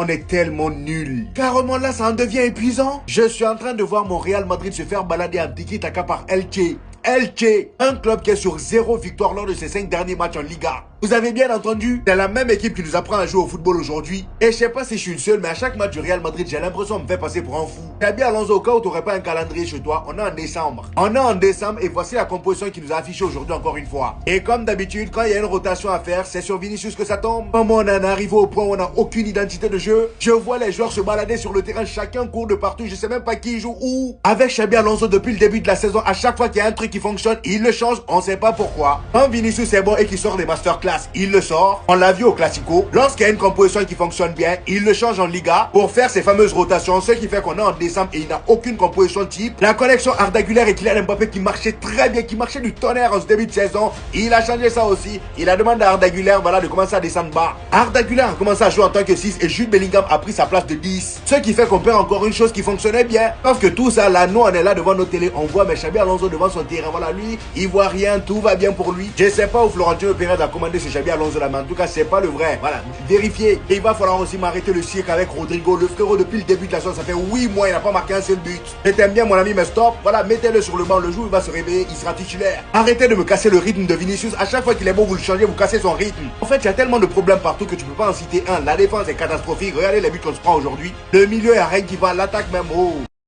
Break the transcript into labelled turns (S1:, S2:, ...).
S1: On est tellement nuls. Carrément là, ça en devient épuisant. Je suis en train de voir mon Real Madrid se faire balader en tiki-taka par Elche. Elche, un club qui est sur 0 victoire lors de ses 5 derniers matchs en Liga. Vous avez bien entendu, c'est la même équipe qui nous apprend à jouer au football aujourd'hui. Et je sais pas si je suis une seule, mais à chaque match du Real Madrid, j'ai l'impression de me faire passer pour un fou. Xabi Alonso, au cas où tu n'aurais pas un calendrier chez toi, on est en décembre. On est en décembre et voici la composition qui nous a affichée aujourd'hui encore une fois. Et comme d'habitude, quand il y a une rotation à faire, c'est sur Vinicius que ça tombe. Comment on en est arrivé au point où on n'a aucune identité de jeu? Je vois les joueurs se balader sur le terrain, chacun court de partout, je sais même pas qui joue où. Avec Xabi Alonso depuis le début de la saison, à chaque fois qu'il y a un truc qui fonctionne, il le change, on sait pas pourquoi. Quand Vinicius est bon et qu'il sort des masterclass, il le sort. On l'a vu au Classico. Lorsqu'il y a une composition qui fonctionne bien, il le change en Liga pour faire ses fameuses rotations, ce qui fait qu'on est en décembre et il n'a aucune composition type. La connexion Arda Güler et Kylian Mbappé qui marchait très bien, qui marchait du tonnerre en ce début de saison, il a changé ça aussi. Il a demandé à Arda Güler, voilà, de commencer à descendre bas. Arda Güler a commencé à jouer en tant que 6 et Jude Bellingham a pris sa place de 10. Ce qui fait qu'on perd encore une chose qui fonctionnait bien. Sauf que tout ça, là, nous, on est là devant nos télés, on voit mais Xabi Alonso devant son terrain. Voilà, lui, il voit rien, tout va bien pour lui. Je sais pas où Florentino Pérez a commandé ce Xabi Alonso là, mais en tout cas, c'est pas le vrai. Voilà, vérifiez. Et il va falloir aussi m'arrêter le cirque avec Rodrigo. Le frérot, depuis le début de la saison, ça fait 8 mois, il n'a pas marqué un seul but. Je t'aime bien, mon ami, mais stop. Voilà, mettez-le sur le banc. Le jour où il va se réveiller, il sera titulaire. Arrêtez de me casser le rythme de Vinicius. À chaque fois qu'il est bon, vous le changez, vous cassez son rythme. En fait, il y a tellement de problèmes partout que tu peux pas en citer un. La défense est catastrophique. Regardez les buts qu'on se prend aujourd'hui. Le milieu, il n'y a rien qui va. L'attaque même, oh.